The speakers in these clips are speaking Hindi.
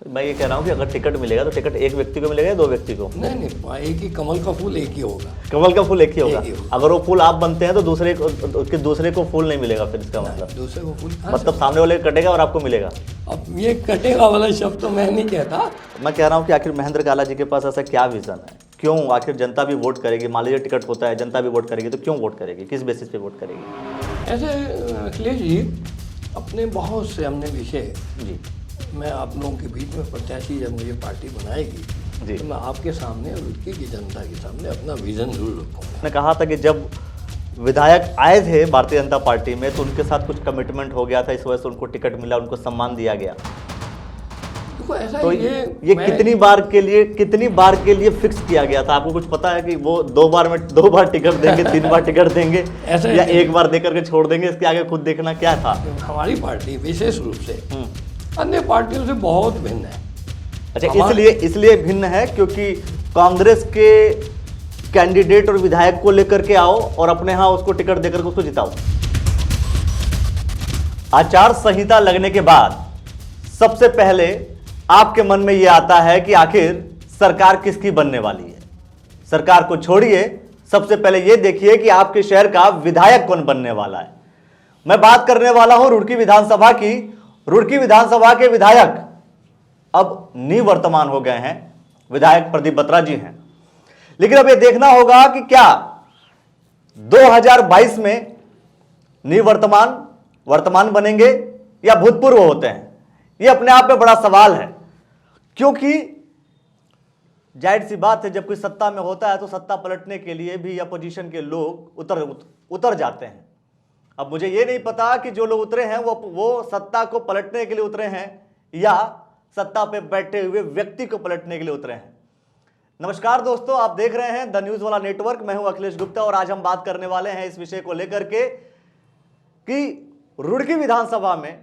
मैं ये कह रहा हूँ कि अगर टिकट मिलेगा तो टिकट एक व्यक्ति को मिलेगा या 2 व्यक्ति को? नहीं, एक ही कमल का फूल एक ही होगा। कमल का फूल एक ही होगा। एक ही होगा। अगर वो फूल आप बनते हैं तो दूसरे को फूल नहीं मिलेगा, फिर इसका मतलब दूसरे को फूल मतलब सामने वाले को कटेगा और आपको मिलेगा। अब ये कटेगा वाला शब्द तो मैं नहीं कहता। मैं कह रहा हूँ कि आखिर महेंद्र काला जी के पास ऐसा क्या विजन है? क्यों आखिर जनता भी वोट करेगी? मान लीजिए टिकट होता है, जनता भी वोट करेगी, तो क्यों वोट करेगी? किस बेसिस पे वोट करेगी? ऐसे अखिलेश जी, अपने बहुत से हमने विषय जी मैं आप लोगों के बीच में प्रत्याशी जब मुझे पार्टी बनाएगी जी। तो मैं आपके सामने और रुड़की की जनता के सामने अपना विजन जरूर रखूँगा। मैंने कहा था कि जब विधायक आए थे भारतीय जनता पार्टी में तो उनके साथ कुछ कमिटमेंट हो गया था, इस वजह से उनको टिकट मिला, उनको सम्मान दिया गया। देखो ऐसा तो ये कितनी बार के लिए फिक्स किया गया था? आपको कुछ पता है कि वो 2 बार टिकट देंगे, 3 बार टिकट देंगे या 1 बार देकर के छोड़ देंगे? इसके आगे खुद देखना क्या था। हमारी पार्टी विशेष रूप से अन्य पार्टियों से बहुत भिन्न है। अच्छा, इसलिए भिन्न है क्योंकि कांग्रेस के कैंडिडेट और विधायक को लेकर के आओ और अपने यहाँ उसको टिकट देकर के उसको जिताओ। आचार संहिता लगने के बाद सबसे पहले आपके मन में यह आता है कि आखिर सरकार किसकी बनने वाली है। सरकार को छोड़िए, सबसे पहले यह देखिए कि आपके शहर का विधायक कौन बनने वाला है। मैं बात करने वाला हूं रुड़की विधानसभा की। रुड़की विधानसभा के विधायक अब निवर्तमान हो गए हैं, विधायक प्रदीप बत्रा जी हैं। लेकिन अब यह देखना होगा कि क्या 2022 में वर्तमान बनेंगे या भूतपूर्व होते हैं। यह अपने आप में बड़ा सवाल है, क्योंकि जाहिर सी बात है, जब कोई सत्ता में होता है तो सत्ता पलटने के लिए भी अपोजिशन के लोग उतर जाते हैं। अब मुझे यह नहीं पता कि जो लोग उतरे हैं वो सत्ता को पलटने के लिए उतरे हैं या सत्ता पे बैठे हुए व्यक्ति को पलटने के लिए उतरे हैं। नमस्कार दोस्तों, आप देख रहे हैं द न्यूज वाला नेटवर्क। मैं हूं अखिलेश गुप्ता और आज हम बात करने वाले हैं इस विषय को लेकर के कि रुड़की विधानसभा में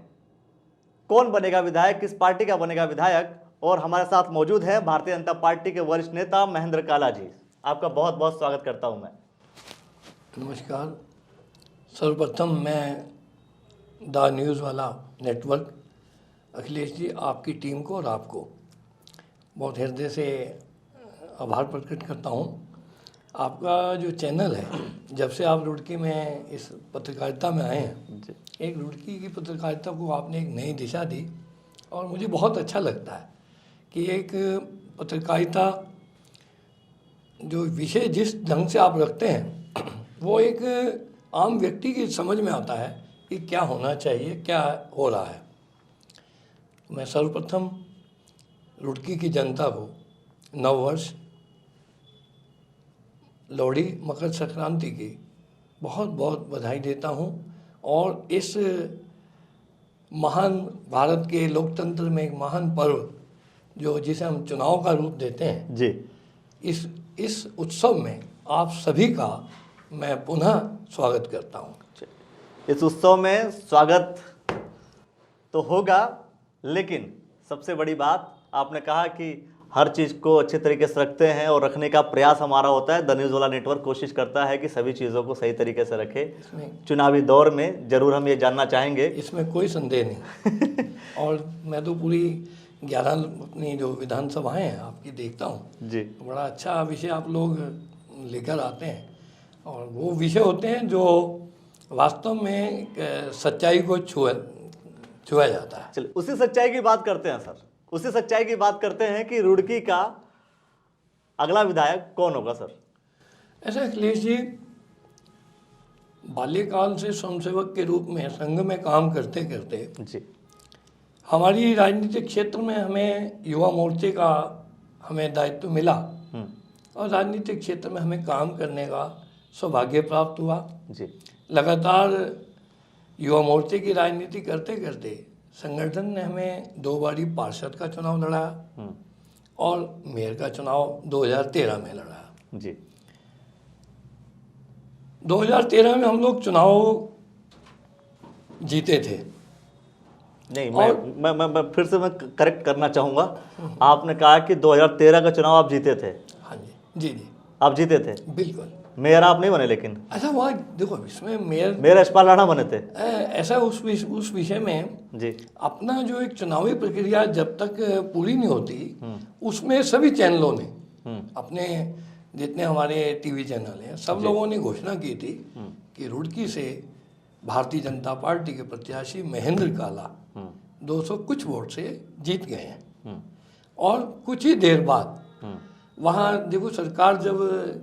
कौन बनेगा विधायक, किस पार्टी का बनेगा विधायक। और हमारे साथ मौजूद है भारतीय जनता पार्टी के वरिष्ठ नेता महेंद्र काला जी। आपका बहुत बहुत स्वागत करता हूं मैं। नमस्कार। सर्वप्रथम मैं द न्यूज़ वाला नेटवर्क अखिलेश जी, आपकी टीम को और आपको बहुत हृदय से आभार प्रकट करता हूं। आपका जो चैनल है, जब से आप रुड़की में इस पत्रकारिता में आए हैं, एक रुड़की की पत्रकारिता को आपने एक नई दिशा दी और मुझे बहुत अच्छा लगता है कि एक पत्रकारिता जो विषय जिस ढंग से आप रखते हैं वो एक आम व्यक्ति की समझ में आता है कि क्या होना चाहिए, क्या हो रहा है। मैं सर्वप्रथम रुड़की की जनता को नववर्ष, लोहड़ी, मकर संक्रांति की बहुत बहुत बधाई देता हूं। और इस महान भारत के लोकतंत्र में एक महान पर्व जो जिसे हम चुनाव का रूप देते हैं जी, इस उत्सव में आप सभी का मैं पुनः स्वागत करता हूं। इस उत्सव में स्वागत तो होगा, लेकिन सबसे बड़ी बात आपने कहा कि हर चीज़ को अच्छे तरीके से रखते हैं और रखने का प्रयास हमारा होता है। द न्यूज़ वाला नेटवर्क कोशिश करता है कि सभी चीज़ों को सही तरीके से रखे। चुनावी दौर में ज़रूर हम ये जानना चाहेंगे, इसमें कोई संदेह नहीं। और मैं तो पूरी 11 अपनी जो विधानसभाएं हैं आपकी देखता हूँ जी। बड़ा अच्छा विषय आप लोग लेकर आते हैं और वो विषय होते हैं जो वास्तव में सच्चाई को छुआ जाता है। चलिए उसी सच्चाई की बात करते हैं सर। उसी सच्चाई की बात करते हैं कि रुड़की का अगला विधायक कौन होगा सर। ऐसा अखिलेश जी, बाल्यकाल से स्वयंसेवक के रूप में संघ में काम करते करते जी, हमारी राजनीतिक क्षेत्र में हमें युवा मोर्चे का हमें दायित्व मिला और राजनीतिक क्षेत्र में हमें काम करने का सौभाग्य प्राप्त हुआ जी। लगातार युवा मोर्चे की राजनीति करते करते संगठन ने हमें 2 बारी पार्षद का चुनाव लड़ाया और मेयर का चुनाव 2013 में लड़ा जी। 2013 में हम लोग चुनाव जीते थे। नहीं, मैं फिर से मैं करेक्ट करना चाहूँगा। आपने कहा कि 2013 का चुनाव आप जीते थे। हाँ जी, जी जी, आप जीते थे। बिल्कुल। मेयर आप नहीं बने, लेकिन अच्छा वहाँ देखो इसमें मेयर मेयर यशपाल राणा बने थे ऐसा उस विषय में जी। अपना जो एक चुनावी प्रक्रिया जब तक पूरी नहीं होती उसमें सभी चैनलों ने अपने जितने हमारे टीवी चैनल हैं सब लोगों ने घोषणा की थी कि रुड़की से भारतीय जनता पार्टी के प्रत्याशी महेंद्र काला 200 कुछ वोट से जीत गए हैं। और कुछ ही देर बाद वहाँ देखो सरकार जब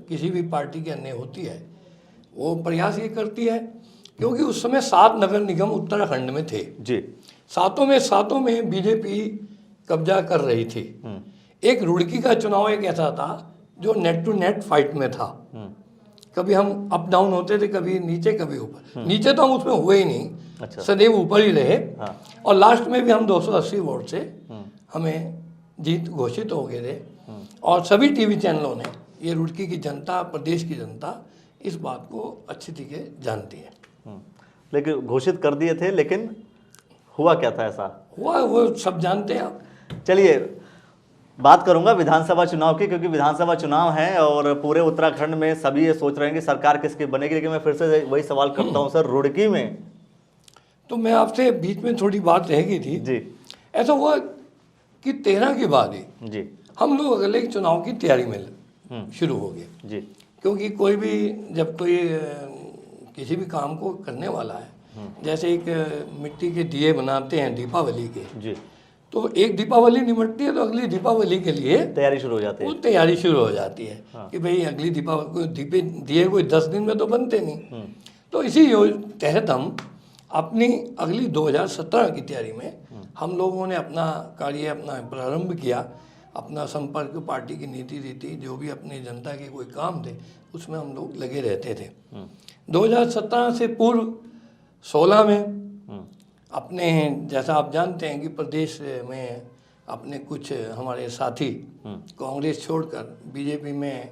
किसी भी पार्टी की अन्य होती है वो प्रयास ये करती है, क्योंकि उस समय 7 नगर निगम उत्तराखंड में थे जी। सातों में बीजेपी कब्जा कर रही थी। एक रुड़की का चुनाव एक ऐसा था जो नेट टू नेट फाइट में था, कभी हम अप डाउन होते थे, कभी नीचे कभी ऊपर। नीचे तो हम उसमें हुए ही नहीं, अच्छा। सदैव ऊपर ही रहे। हाँ। और लास्ट में भी हम 280 वोट से हमें जीत घोषित हो गए थे। और सभी टीवी चैनलों ने, ये रुड़की की जनता, प्रदेश की जनता इस बात को अच्छी तरीके जानती है। लेकिन घोषित कर दिए थे, लेकिन हुआ क्या था ऐसा? हुआ वो सब जानते हैं आप। चलिए बात करूंगा विधानसभा चुनाव की, क्योंकि विधानसभा चुनाव है और पूरे उत्तराखंड में सभी ये सोच रहे हैं कि सरकार किसकी बनेगी। लेकिन मैं फिर से वही सवाल करता हूं सर, रुड़की में तो मैं आपसे बीच में थोड़ी बात रह गई थी जी। ऐसा हुआ कि 13 के बाद ही जी हम लोग अगले चुनाव की तैयारी में शुरू हो गए जी। क्योंकि कोई भी जब कोई किसी भी काम को करने वाला है, जैसे एक मिट्टी के दिए बनाते हैं दीपावली के जी, तो एक दीपावली निमटती है तो अगली दीपावली के लिए तैयारी शुरू हो जाती वो है। तैयारी शुरू हो जाती है कि भाई अगली दीपावली दिए कोई 10 दिन में तो बनते नहीं। तो इसी तहत हम अपनी अगली 2017 की तैयारी में हम लोगों ने अपना कार्य अपना प्रारंभ किया। अपना संपर्क, पार्टी की नीति रीति, जो भी अपनी जनता के कोई काम थे उसमें हम लोग लगे रहते थे। 2017 से पूर्व 16 में अपने, जैसा आप जानते हैं कि प्रदेश में अपने कुछ हमारे साथी कांग्रेस छोड़कर बीजेपी में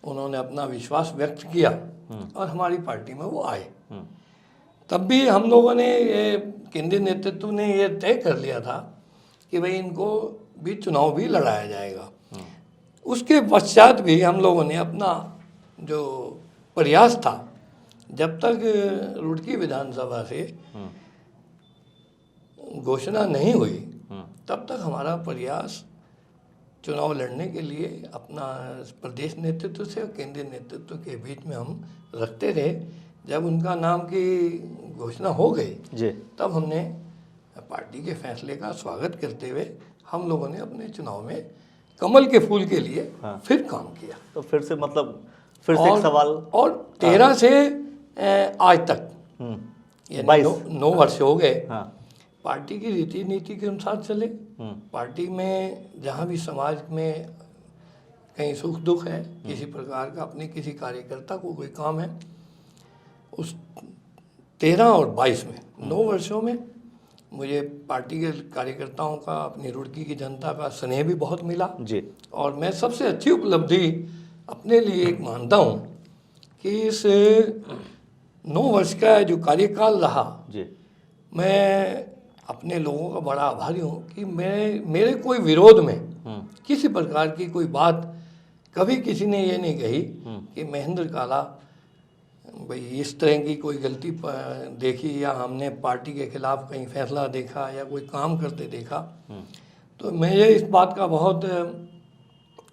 उन्होंने अपना विश्वास व्यक्त किया और हमारी पार्टी में वो आए। तब भी हम लोगों ने, केंद्रीय नेतृत्व ने ये तय कर लिया था कि भाई इनको भी चुनाव भी लड़ाया जाएगा। उसके पश्चात भी हम लोगों ने अपना जो प्रयास था, जब तक रुड़की विधानसभा से घोषणा नहीं हुई तब तक हमारा प्रयास चुनाव लड़ने के लिए अपना प्रदेश नेतृत्व से और केंद्रीय नेतृत्व के बीच में हम रखते रहे। जब उनका नाम की घोषणा हो गई जी, तब हमने पार्टी के फैसले का स्वागत करते हुए हम लोगों ने अपने चुनाव में कमल के फूल के लिए फिर काम किया। तो फिर से मतलब फिर से एक सवाल, और 13 से आज तक यानी 9 वर्ष हो गए पार्टी की रीति नीति के अनुसार चले। पार्टी में जहाँ भी समाज में कहीं सुख दुख है, किसी प्रकार का अपने किसी कार्यकर्ता को कोई काम है, उस 13 और 22 में 9 वर्षों में मुझे पार्टी के कार्यकर्ताओं का, अपनी रुड़की की जनता का स्नेह भी बहुत मिला जी। और मैं सबसे अच्छी उपलब्धि अपने लिए एक मानता हूँ कि इस 9 वर्ष का जो कार्यकाल रहा जी, मैं अपने लोगों का बड़ा आभारी हूँ कि मेरे कोई विरोध में किसी प्रकार की कोई बात कभी किसी ने ये नहीं कही कि महेंद्र काला भाई इस तरह की कोई गलती देखी या हमने पार्टी के खिलाफ कहीं फैसला देखा या कोई काम करते देखा। तो मैं ये इस बात का बहुत,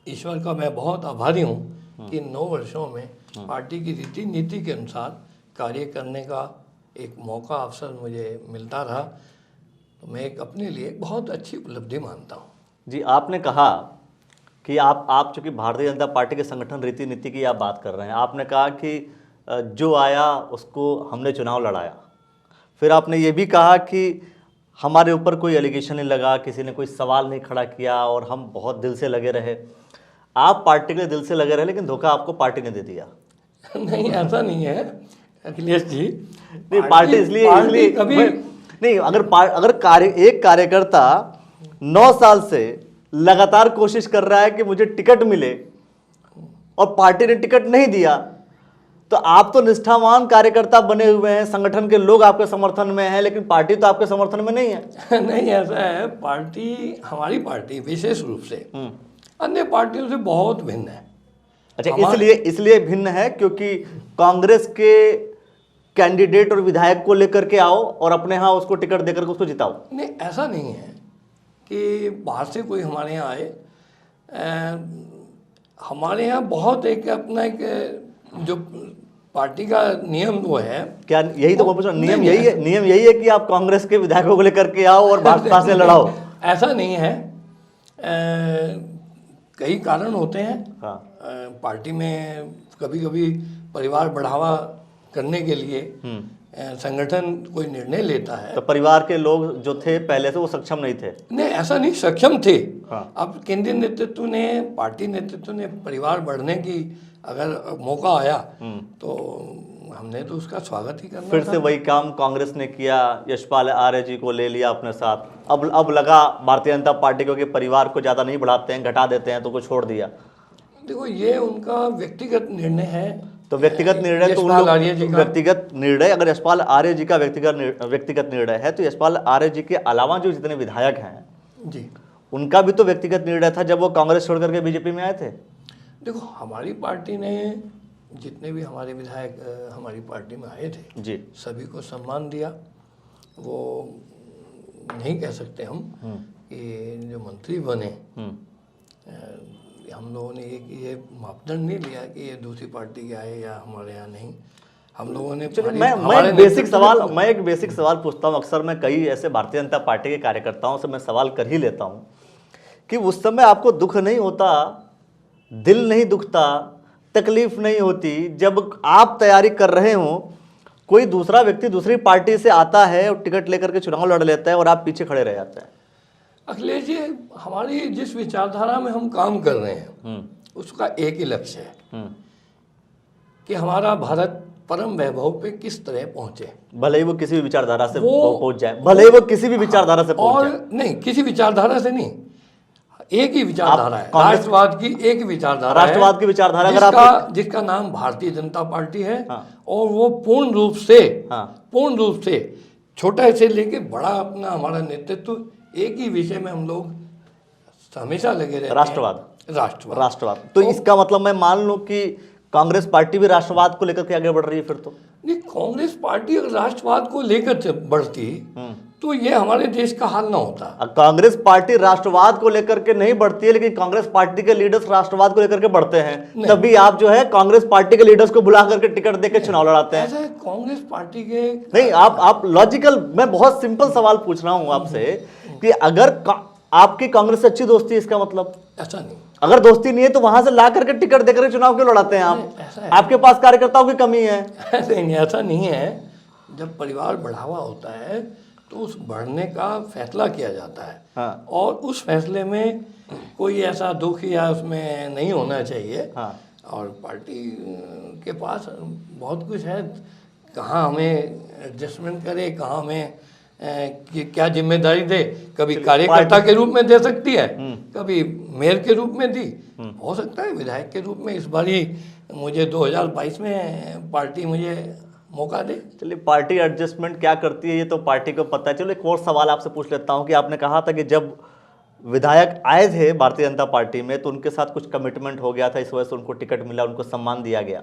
ईश्वर का मैं बहुत आभारी हूँ कि 9 वर्षों में पार्टी की रीति नीति के अनुसार कार्य करने का एक मौका, अवसर मुझे मिलता रहा। तो मैं एक अपने लिए बहुत अच्छी उपलब्धि मानता हूँ। जी, आपने कहा कि आप चूंकि भारतीय जनता पार्टी के संगठन रीति नीति की आप बात कर रहे हैं, आपने कहा कि जो आया उसको हमने चुनाव लड़ाया। फिर आपने ये भी कहा कि हमारे ऊपर कोई एलिगेशन नहीं लगा, किसी ने कोई सवाल नहीं खड़ा किया और हम बहुत दिल से लगे रहे। आप पार्टी के लिए दिल से लगे रहे, लेकिन धोखा आपको पार्टी ने दे दिया। नहीं, ऐसा नहीं है अखिलेश जी। नहीं, पार्टी इसलिए कभी नहीं, अगर एक कार्यकर्ता 9 साल से लगातार कोशिश कर रहा है कि मुझे टिकट मिले और पार्टी ने टिकट नहीं दिया, तो आप तो निष्ठावान कार्यकर्ता बने हुए हैं, संगठन के लोग आपके समर्थन में हैं, लेकिन पार्टी तो आपके समर्थन में नहीं है। नहीं, ऐसा है, पार्टी, हमारी पार्टी विशेष रूप से अन्य पार्टियों से बहुत भिन्न है। अच्छा, इसलिए भिन्न है क्योंकि कांग्रेस के कैंडिडेट और विधायक को लेकर के आओ और अपने यहाँ उसको टिकट देकर के उसको जिताओ। नहीं, ऐसा नहीं है कि बाहर से कोई हमारे यहाँ आए। हमारे यहाँ बहुत एक अपना एक जो पार्टी का नियम वो है। क्या यही तो मैं पूछ रहा हूँ, नियम यही है कि आप कांग्रेस के विधायकों को लेकर के आओ और भाजपा से लड़ाओ? ऐसा नहीं है, कई कारण होते हैं। हाँ। पार्टी में कभी कभी परिवार बढ़ावा करने के लिए संगठन कोई निर्णय लेता है। तो परिवार के लोग जो थे पहले से वो सक्षम नहीं थे? नहीं, ऐसा नहीं, सक्षम थे। हाँ। अब केंद्रीय नेतृत्व ने, पार्टी नेतृत्व ने परिवार बढ़ने की अगर मौका आया तो हमने तो उसका स्वागत ही करना। फिर से वही काम कांग्रेस ने किया, यशपाल आर्य जी को ले लिया अपने साथ। अब लगा भारतीय जनता पार्टी को कि परिवार को ज़्यादा नहीं बढ़ाते हैं, घटा देते हैं, तो कुछ छोड़ दिया। देखो, ये उनका व्यक्तिगत निर्णय है। तो व्यक्तिगत निर्णय, तो व्यक्तिगत निर्णय, अगर यशपाल आर्य जी का व्यक्तिगत निर्णय है तो यशपाल आर्य जी के अलावा जो जितने विधायक हैं जी, उनका भी तो व्यक्तिगत निर्णय था जब वो कांग्रेस छोड़ करके बीजेपी में आए थे। देखो, हमारी पार्टी ने जितने भी हमारे विधायक हमारी पार्टी में आए थे जी, ये को सम्मान दिया। वो नहीं कह सकते हम कि जो मंत्री बने, हम लोगों ने ये मापदंड नहीं लिया कि ये दूसरी पार्टी के आए या हमारे यहाँ नहीं। हम लोगों ने मैं एक बेसिक सवाल पूछता हूँ। अक्सर मैं कई ऐसे भारतीय जनता पार्टी के कार्यकर्ताओं से मैं सवाल कर ही लेता हूँ कि उस समय आपको दुख नहीं होता, दिल नहीं दुखता, तकलीफ नहीं होती जब आप तैयारी कर रहे हो, कोई दूसरा व्यक्ति दूसरी पार्टी से आता है और टिकट लेकर के चुनाव लड़ लेता है और आप पीछे खड़े रह जाते हैं? अखिलेश जी, हमारी जिस विचारधारा में हम काम कर रहे हैं उसका एक ही लक्ष्य है कि हमारा भारत परम वैभव पे किस तरह पहुंचे। भले ही वो किसी भी विचारधारा से पहुंच जाए, भले ही वो किसी भी विचारधारा से पहुंच जाए। और नहीं, किसी विचारधारा से नहीं, एक ही विचारधारा है, राष्ट्रवाद की एक ही विचारधारा, राष्ट्रवाद की विचारधारा, अगर जिसका नाम भारतीय जनता पार्टी है। और वो पूर्ण रूप से छोटा से लेके बड़ा अपना हमारा नेतृत्व एक ही विषय में हम लोग हमेशा लगे रहते हैं, राष्ट्रवाद। तो इसका मतलब मैं मान लूं कि कांग्रेस पार्टी भी राष्ट्रवाद को लेकर के आगे बढ़ रही है? फिर तो नहीं, कांग्रेस पार्टी अगर राष्ट्रवाद को लेकर बढ़ती तो ये हमारे देश का हाल ना होता। कांग्रेस पार्टी राष्ट्रवाद को लेकर के नहीं बढ़ती है, लेकिन कांग्रेस पार्टी के लीडर्स राष्ट्रवाद को लेकर के बढ़ते हैं, तभी आप जो है कांग्रेस पार्टी के लीडर्स को बुला करके टिकट देकर चुनाव लड़ाते हैं। ऐसा कांग्रेस पार्टी के नहीं, आप लॉजिकल, मैं बहुत सिंपल सवाल पूछ रहा हूं आपसे कि अगर आपकी कांग्रेस से अच्छी दोस्ती, इसका मतलब ऐसा नहीं, अगर दोस्ती नहीं है तो वहां से ला करके टिकट देकर चुनाव क्यों लड़ाते हैं आप? आपके पास कार्यकर्ताओं की कमी है? नहीं, ऐसा नहीं है। जब परिवार बढ़ावा होता है तो उस बढ़ने का फैसला किया जाता है। हाँ। और उस फैसले में कोई ऐसा दुख या उसमें नहीं होना चाहिए। हाँ। और पार्टी के पास बहुत कुछ है, कहाँ हमें एडजस्टमेंट करे, कहाँ हमें कि क्या जिम्मेदारी दे। कभी कार्यकर्ता के रूप में दे सकती है, कभी मेयर के रूप में दी, हो सकता है विधायक के रूप में। इस बार ही मुझे 2022 में पार्टी मुझे मौका दे। चलिए, पार्टी एडजस्टमेंट क्या करती है ये तो पार्टी को पता है। चलो, एक और सवाल आपसे पूछ लेता हूं कि आपने कहा था कि जब विधायक आए थे भारतीय जनता पार्टी में तो उनके साथ कुछ कमिटमेंट हो गया था, इस वजह से उनको टिकट मिला, उनको सम्मान दिया गया।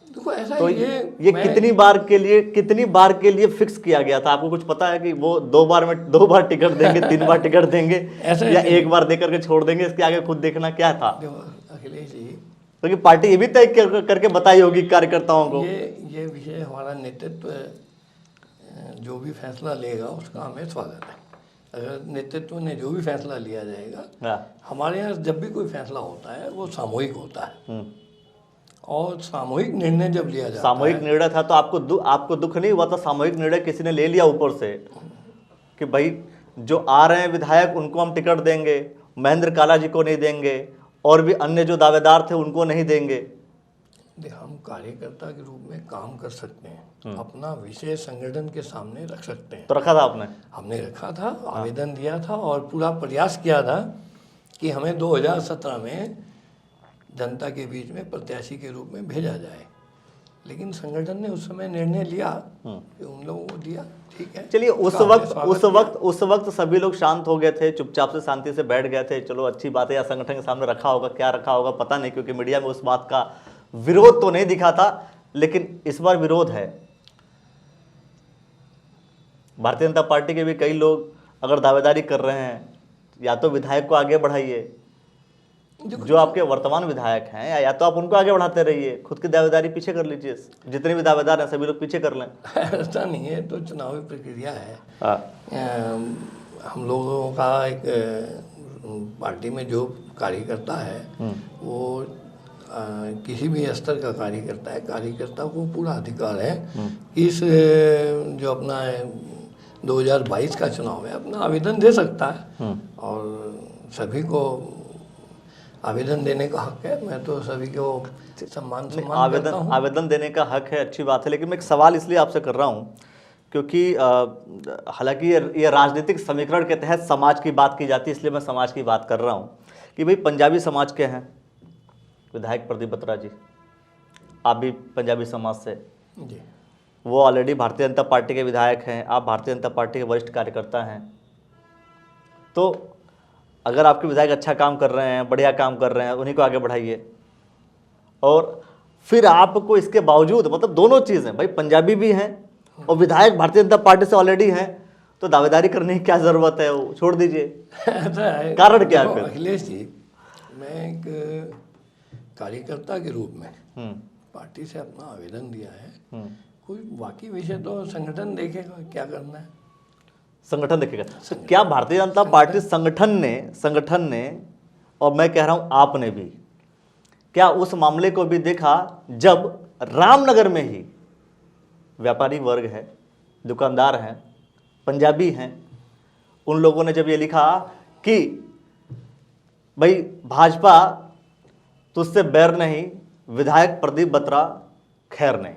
देखो, ऐसा तो ये कितनी बार के लिए फिक्स किया गया था? आपको कुछ पता है कि वो दो बार टिकट देंगे, 3 बार टिकट देंगे, या एक बार देकर के छोड़ देंगे? इसके आगे खुद देखना क्या था? अखिलेश जी, क्योंकि पार्टी ये भी तय करके बताई होगी कार्यकर्ताओं को। ये विषय हमारा नेतृत्व जो भी फैसला लेगा उसका हमें स्वागत है। अगर नेतृत्व ने जो भी फैसला लिया जाएगा, हमारे यहाँ जब भी कोई फैसला होता है वो सामूहिक होता है। और सामूहिक निर्णय जब लिया जाता है, सामूहिक निर्णय था तो आपको दुख नहीं हुआ था? सामूहिक निर्णय किसी ने ले लिया ऊपर से कि भाई जो आ रहे हैं विधायक उनको हम टिकट देंगे, महेंद्र काला जी को नहीं देंगे, और भी अन्य जो दावेदार थे उनको नहीं देंगे। हम कार्यकर्ता के रूप में काम कर सकते हैं, अपना विषय संगठन के सामने रख सकते हैं। तो रखा था आपने? हमने रखा था, आवेदन दिया था और पूरा प्रयास किया था कि हमें 2017 में जनता के बीच में प्रत्याशी के रूप में भेजा जाए। लेकिन संगठन ने उस समय निर्णय लिया कि उन लोगों को दिया, ठीक है। चलिए उस वक्त सभी लोग शांत हो गए थे, चुपचाप से शांति से बैठ गए थे, चलो अच्छी बात है, या संगठन के सामने रखा होगा, क्या रखा होगा पता नहीं, क्योंकि मीडिया में उस बात का विरोध तो नहीं दिखा था। लेकिन इस बार विरोध है। भारतीय जनता पार्टी के भी कई लोग अगर दावेदारी कर रहे हैं, या तो विधायक को आगे बढ़ाइए, जो आपके वर्तमान विधायक हैं, या तो आप उनको आगे बढ़ाते रहिए, खुद की दावेदारी पीछे कर लीजिए। जितने भी दावेदार हैं सभी लोग पीछे कर लें। ऐसा नहीं है, तो चुनावी प्रक्रिया है। हम लोगों का एक पार्टी में जो कार्यकर्ता है वो किसी भी स्तर का कार्यकर्ता है, कार्यकर्ता को पूरा अधिकार है इस जो अपना 2022 का चुनाव है अपना आवेदन दे सकता है, और सभी को आवेदन देने का हक है। मैं तो सभी को सम्मान करता हूं। आवेदन देने का हक है, अच्छी बात है, लेकिन मैं एक सवाल इसलिए आपसे कर रहा हूं क्योंकि हालांकि ये राजनीतिक समीकरण के तहत समाज की बात की जाती है, इसलिए मैं समाज की बात कर रहा हूं कि भाई पंजाबी समाज के हैं विधायक प्रदीप बत्रा जी, आप भी पंजाबी समाज से जी, वो ऑलरेडी भारतीय जनता पार्टी के विधायक हैं, आप भारतीय जनता पार्टी के वरिष्ठ कार्यकर्ता हैं। तो अगर आपके विधायक अच्छा काम कर रहे हैं, बढ़िया काम कर रहे हैं, उन्हीं को आगे बढ़ाइए। और फिर आपको इसके बावजूद, मतलब दोनों चीज़ें, भाई पंजाबी भी हैं और विधायक भारतीय जनता पार्टी से ऑलरेडी हैं, तो दावेदारी करने की क्या ज़रूरत है, वो छोड़ दीजिए। ऐसा है, कारण क्या है? अखिलेश जी, मैं एक कार्यकर्ता के रूप में पार्टी से अपना आवेदन दिया है। कोई बाकी विषय तो संगठन देखेगा क्या करना है, संगठन देखेगा। तो क्या भारतीय जनता पार्टी संगठन ने और मैं कह रहा हूं आपने भी, क्या उस मामले को भी देखा जब रामनगर में ही व्यापारी वर्ग है, दुकानदार हैं, पंजाबी हैं, उन लोगों ने जब ये लिखा कि भाई भाजपा तुझसे बैर नहीं, विधायक प्रदीप बत्रा खैर नहीं,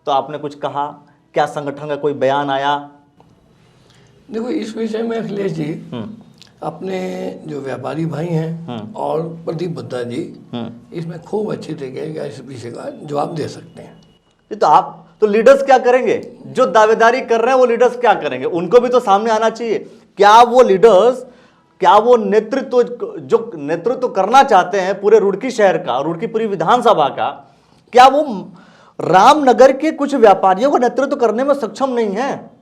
तो आपने कुछ कहा? क्या संगठन का कोई बयान आया? देखो, इस विषय में अखिलेश जी अपने जो व्यापारी भाई हैं और प्रदीप बत्रा जी इसमें खूब अच्छी तरीके का इस विषय का जवाब दे सकते हैं। ये तो आप तो लीडर्स क्या करेंगे? जो दावेदारी कर रहे हैं वो लीडर्स क्या करेंगे? उनको भी तो सामने आना चाहिए। क्या वो लीडर्स, क्या वो नेतृत्व जो नेतृत्व करना चाहते हैं पूरे रुड़की शहर का, रुड़की पूरी विधानसभा का, क्या वो रामनगर के कुछ व्यापारियों को नेतृत्व करने में सक्षम नहीं है?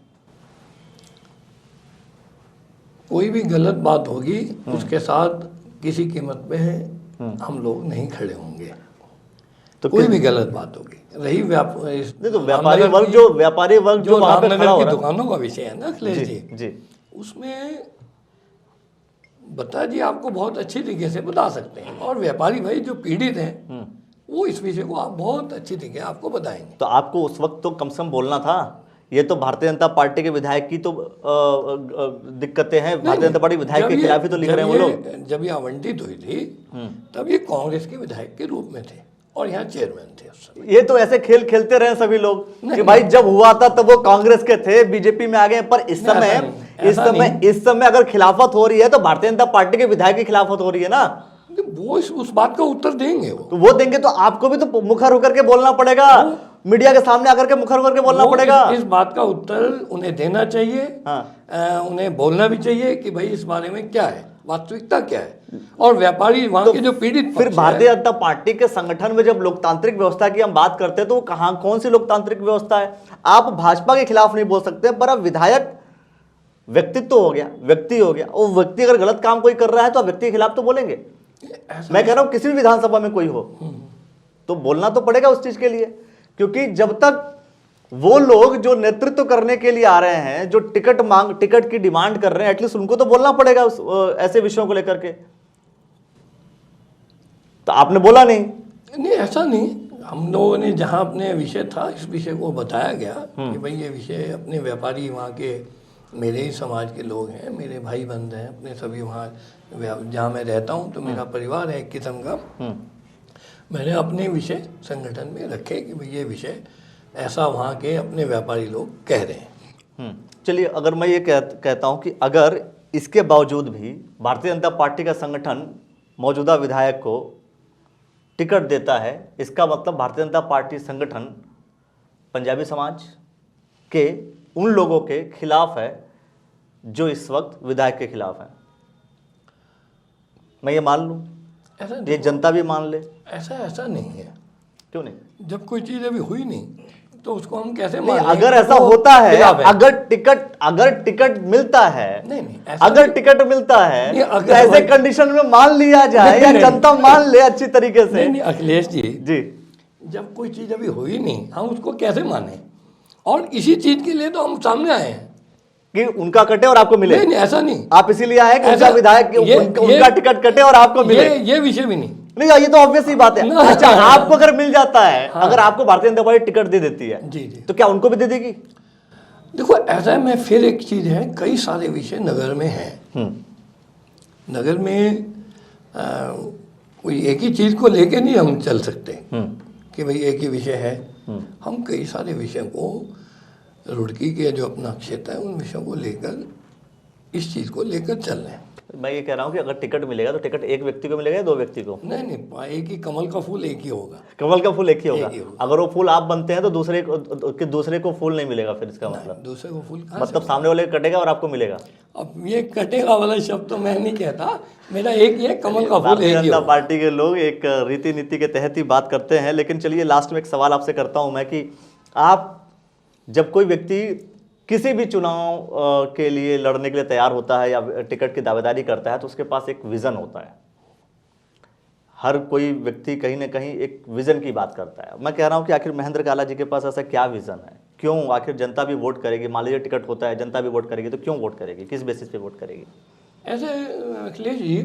कोई भी गलत बात होगी उसके साथ किसी कीमत पे हम लोग नहीं खड़े होंगे। तो कोई भी गलत बात होगी, रही व्यापारी वर्ग जो वहां पे खड़ा हो रहा है, दुकानों का विषय है ना अखिलेश जी, उसमें बत्रा जी आपको बहुत अच्छी तरीके से बता सकते हैं, और व्यापारी भाई जो पीड़ित हैं वो इस विषय को आप बहुत अच्छी तरीके आपको बताएंगे। तो आपको उस वक्त तो कम से कम बोलना था। ये तो भारतीय जनता पार्टी के विधायक की तो दिक्कतें हैं, भारतीय जनता पार्टी विधायक के खिलाफ ही तो लिख रहे हैं वो लोग। जब ये आवंटित हुई थी तब ये कांग्रेस के विधायक के रूप में थे और यहाँ चेयरमैन थे उस समय। ये तो ऐसे खेल खेलते रहे सभी लोग कि भाई जब हुआ था तब वो कांग्रेस के थे, बीजेपी में आ गए, पर इस समय अगर खिलाफत हो रही है तो भारतीय जनता पार्टी के विधायक की खिलाफत हो रही है ना। वो उस बात का उत्तर देंगे, वो देंगे तो आपको भी तो मुखर होकर के बोलना पड़ेगा, मीडिया के सामने आकर के मुखर होकर के बोलना पड़ेगा। इस बात का उत्तर उन्हें देना चाहिए। उन्हें बोलना भी चाहिए कि भाई इस बारे में क्या है, वास्तविकता क्या है, और व्यापारी वहां के जो पीड़ित। फिर भारतीय जनता पार्टी के संगठन में जब लोकतांत्रिक व्यवस्था की हम बात करते हैं तो कहां, कौन सी लोकतांत्रिक व्यवस्था है? आप भाजपा के खिलाफ नहीं बोल सकते, पर अब विधायक व्यक्तित्व हो गया, व्यक्ति हो गया, वो व्यक्ति अगर गलत काम कोई कर रहा है तो आप व्यक्ति के खिलाफ तो बोलेंगे। मैं कह रहा हूं किसी भी विधानसभा में कोई हो तो बोलना तो पड़ेगा उस चीज के लिए, क्योंकि जब तक वो लोग जो नेतृत्व करने के लिए आ रहे हैं, जो टिकट की डिमांड कर रहे हैं, एटलीस्ट उनको तो बोलना पड़ेगा ऐसे विषयों को लेकर के। तो आपने बोला नहीं। ऐसा नहीं, हम लोगों ने जहां अपने विषय था इस विषय को बताया गया कि भाई ये विषय अपने व्यापारी वहाँ के मेरे ही समाज के लोग हैं, मेरे भाई बंद हैं, अपने सभी वहाँ जहाँ मैं रहता हूँ तो मेरा परिवार है एक किस्म का। मैंने अपने विषय संगठन में रखे कि भाई ये विषय ऐसा वहाँ के अपने व्यापारी लोग कह रहे हैं। चलिए, अगर मैं ये कहता हूँ कि अगर इसके बावजूद भी भारतीय जनता पार्टी का संगठन मौजूदा विधायक को टिकट देता है, इसका मतलब भारतीय जनता पार्टी संगठन पंजाबी समाज के उन लोगों के खिलाफ है जो इस वक्त विधायक के खिलाफ है। मैं ये मान लूं, ऐसा ये जनता भी मान ले? ऐसा नहीं है। क्यों नहीं? जब कोई चीज़ अभी हुई नहीं तो उसको हम कैसे नहीं, मान अगर लें कि ऐसा वो होता है, खिलाफ अगर टिकट मिलता है, नहीं, ऐसा अगर नहीं। टिकट मिलता है नहीं, तो अगर ऐसे भाई- कंडीशन में मान लिया जाए या नहीं। जनता मान ले अच्छी तरीके से? नहीं अखिलेश जी, जी, जब कोई चीज़ अभी हुई नहीं हम उसको कैसे माने? और इसी चीज़ के लिए तो हम सामने आए हैं। कि उनका कटे और आपको मिले। नहीं ऐसा नहीं। आप इसीलिए आए कि उनका ऐसा- विधायक उनका टिकट कटे और आपको मिले। ये विषय भी नहीं। नहीं, ये तो ऑब्वियस ही बात है। ना। अच्छा, आपको अगर मिल जाता है, हाँ। अगर आपको भारतीय जनता पार्टी टिकट दे देती है, जी जी। तो क्या उनको भी दे देगी? देखो ऐसा में फिर एक चीज़ है, कई सारे विषय नगर में हैं। नगर में कोई एक ही चीज़ को लेके नहीं हम चल सकते कि भाई एक ही विषय है। हम कई सारे विषयों को, रुड़की के जो अपना क्षेत्र है उन विषयों को लेकर, इस चीज़ को लेकर चल रहे हैं। मैं ये कह रहा हूं कि अगर टिकट मिलेगा तो टिकट एक व्यक्ति को मिलेगा या दो व्यक्ति को? नहीं, एक ही कमल का फूल एक ही होगा। कमल का फूल एक ही होगा। एक ही होगा। अगर वो फूल आप बनते हैं तो दूसरे को फूल नहीं मिलेगा, फिर इसका मतलब दूसरे को फूल कहाँ मतलब सामने वाले को कटेगा और आपको मिलेगा। से? अब ये कटेगा वाला शब्द तो मैं नहीं कहता, मेरा एक ही है, कमल का फूल भारतीय एक ही जनता होगा। पार्टी के लोग एक रीति नीति के तहत ही बात करते हैं। लेकिन चलिए लास्ट में एक सवाल आपसे करता हूं मैं कि आप जब कोई व्यक्ति किसी भी चुनाव के लिए लड़ने के लिए तैयार होता है या टिकट की दावेदारी करता है तो उसके पास एक विजन होता है। हर कोई व्यक्ति कहीं ना कहीं एक विजन की बात करता है। मैं कह रहा हूं कि आखिर महेंद्र काला जी के पास ऐसा क्या विजन है? क्यों आखिर जनता भी वोट करेगी? मान लीजिए टिकट होता है, जनता भी वोट करेगी, तो क्यों वोट करेगी? किस बेसिस पे वोट करेगी? ऐसे अखिलेश जी,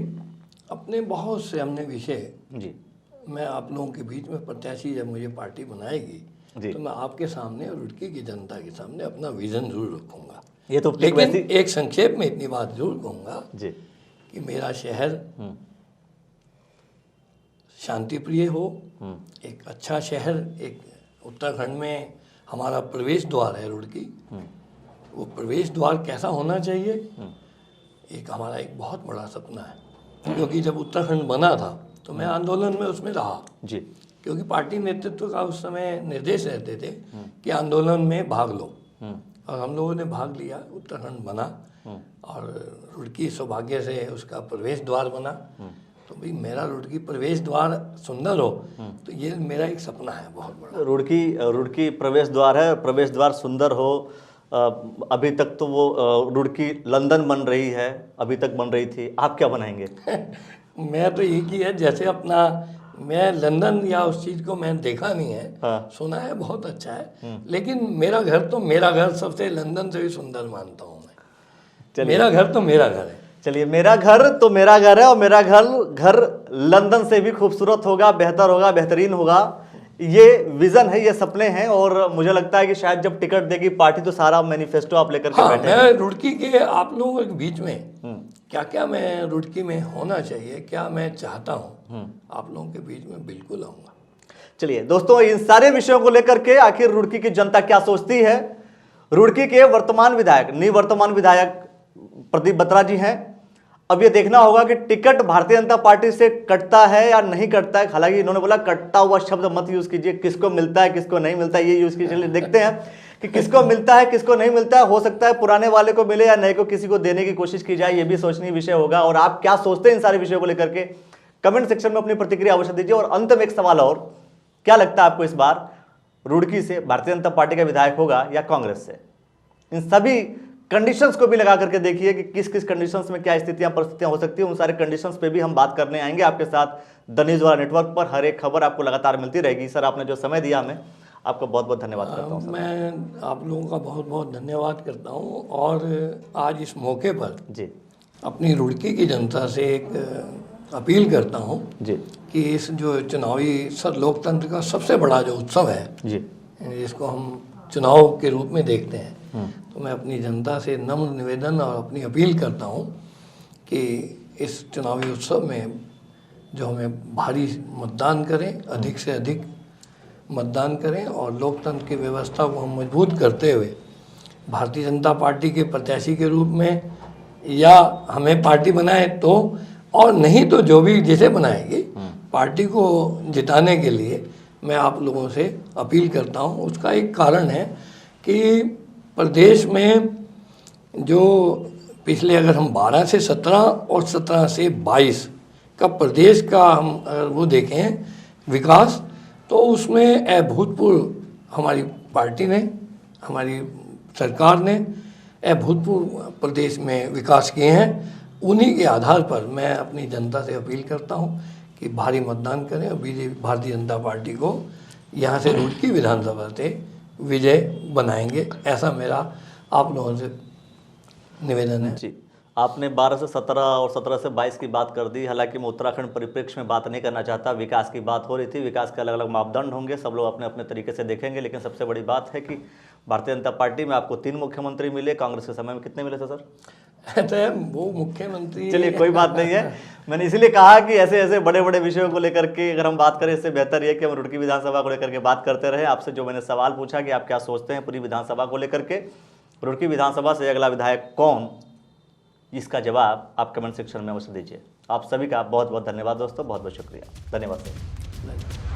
अपने बहुत से हमने विषय, जी मैं आप लोगों के बीच में प्रत्याशी जब मुझे पार्टी बनाएगी जी। तो मैं आपके सामने और रुड़की की जनता के सामने अपना विजन जरूर रखूंगा। ये तो लेकिन एक संक्षेप में इतनी बात जरूर कहूँगा जी कि मेरा शहर शांति प्रिय हो, एक अच्छा शहर, एक उत्तराखंड में हमारा प्रवेश द्वार है रुड़की, वो प्रवेश द्वार कैसा होना चाहिए, एक हमारा एक बहुत बड़ा सपना है। क्योंकि जब उत्तराखंड बना था तो मैं आंदोलन में उसमें रहा जी। क्योंकि पार्टी नेतृत्व का उस समय निर्देश रहते थे कि आंदोलन में भाग लो, और हम लोगों ने भाग लिया, उत्तराखंड बना और रुड़की सौभाग्य से उसका प्रवेश द्वार बना। तो भाई मेरा रुड़की प्रवेश द्वार सुंदर हो तो ये मेरा एक सपना है बहुत बड़ा। रुड़की प्रवेश द्वार है, प्रवेश द्वार सुंदर हो। अभी तक तो वो रुड़की लंदन बन रही है, अभी तक बन रही थी, आप क्या बनाएंगे? मैं तो एक ही है, जैसे अपना, मैं लंदन या उस चीज़ को मैं देखा नहीं है, हाँ। सुना है बहुत अच्छा है, लेकिन मेरा घर तो मेरा घर सबसे लंदन से भी सुंदर मानता हूँ मैं। मेरा घर तो मेरा घर है। चलिए, मेरा घर तो मेरा घर है और मेरा घर लंदन से भी खूबसूरत होगा, बेहतर होगा, बेहतरीन होगा। ये विजन है, ये सपने हैं और मुझे लगता है कि शायद जब टिकट देगी पार्टी तो सारा मैनिफेस्टो आप लेकर के हाँ, बैठे मैं रुड़की के आप लोगों के बीच में क्या क्या मैं रुड़की में होना चाहिए, क्या मैं चाहता हूँ, आप लोगों के बीच में बिल्कुल आऊँगा। चलिए दोस्तों, इन सारे विषयों को लेकर के आखिर रुड़की की जनता क्या सोचती है, रुड़की के वर्तमान विधायक, निवर्तमान विधायक प्रदीप बत्रा जी हैं। अब ये देखना होगा कि टिकट भारतीय जनता पार्टी से कटता है या नहीं कटता है। हालांकि इन्होंने बोला कटता हुआ शब्द मत यूज कीजिए, किसको मिलता है किसको नहीं मिलता है ये यूज कीजिए। देखते हैं कि किसको मिलता है किसको नहीं मिलता है। हो सकता है पुराने वाले को मिले या नए को किसी को देने की कोशिश की जाए, ये भी सोचनीय विषय होगा। और आप क्या सोचते हैं इन सारे विषयों को लेकर के कमेंट सेक्शन में अपनी प्रतिक्रिया अवश्य दीजिए। और अंत में एक सवाल और, क्या लगता है आपको इस बार रुड़की से भारतीय जनता पार्टी का विधायक होगा या कांग्रेस से? इन सभी कंडीशंस को भी लगा करके देखिए कि किस किस कंडीशंस में क्या स्थितियां परिस्थितियां हो सकती है। उन सारे कंडीशंस पे भी हम बात करने आएंगे आपके साथ द न्यूज़ वाला नेटवर्क पर। हर एक खबर आपको लगातार मिलती रहेगी। सर, आपने जो समय दिया हमें, आपका बहुत बहुत धन्यवाद करता हूँ। मैं आप लोगों का बहुत बहुत धन्यवाद करता हूँ और आज इस मौके पर जी अपनी रुड़की की जनता से एक अपील करता हूँ जी कि इस जो चुनावी लोकतंत्र का सबसे बड़ा जो उत्सव है, जी, जिसको हम चुनाव के रूप में देखते हैं, तो मैं अपनी जनता से नम्र निवेदन और अपनी अपील करता हूँ कि इस चुनावी उत्सव में जो हमें भारी मतदान करें, अधिक से अधिक मतदान करें और लोकतंत्र की व्यवस्था को हम मजबूत करते हुए भारतीय जनता पार्टी के प्रत्याशी के रूप में या हमें पार्टी बनाए तो, और नहीं तो जो भी जिसे बनाएगी पार्टी को जिताने के लिए मैं आप लोगों से अपील करता हूं। उसका एक कारण है कि प्रदेश में जो पिछले अगर हम 12 से 17 और 17 से 22 का प्रदेश का हम अगर वो देखें विकास, तो उसमें अभूतपूर्व हमारी पार्टी ने, हमारी सरकार ने अभूतपूर्व प्रदेश में विकास किए हैं। उन्हीं के आधार पर मैं अपनी जनता से अपील करता हूं कि भारी मतदान करें और बीजेपी भारतीय जनता पार्टी को यहाँ से रुड़की विधानसभा से विजय बनाएंगे, ऐसा मेरा आप लोगों से निवेदन है। जी, आपने 12 से 17 और 17 से 22 की बात कर दी। हालांकि मैं उत्तराखंड परिप्रेक्ष्य में बात नहीं करना चाहता, विकास की बात हो रही थी। विकास के अलग अलग मापदंड होंगे, सब लोग अपने अपने तरीके से देखेंगे, लेकिन सबसे बड़ी बात है कि भारतीय जनता पार्टी में आपको 3 मुख्यमंत्री मिले, कांग्रेस के समय में कितने मिले थे सर? तो वो मुख्यमंत्री, चलिए कोई बात नहीं है, मैंने इसीलिए कहा कि ऐसे ऐसे बड़े बड़े विषयों को लेकर के अगर हम बात करें, इससे बेहतर ये कि हम रुड़की विधानसभा को लेकर के बात करते रहे। आपसे जो मैंने सवाल पूछा कि आप क्या सोचते हैं पूरी विधानसभा को लेकर के, रुड़की विधानसभा से अगला विधायक कौन, इसका जवाब आप कमेंट सेक्शन में मुझे दीजिए। आप सभी का बहुत बहुत धन्यवाद दोस्तों, बहुत बहुत शुक्रिया, धन्यवाद सर।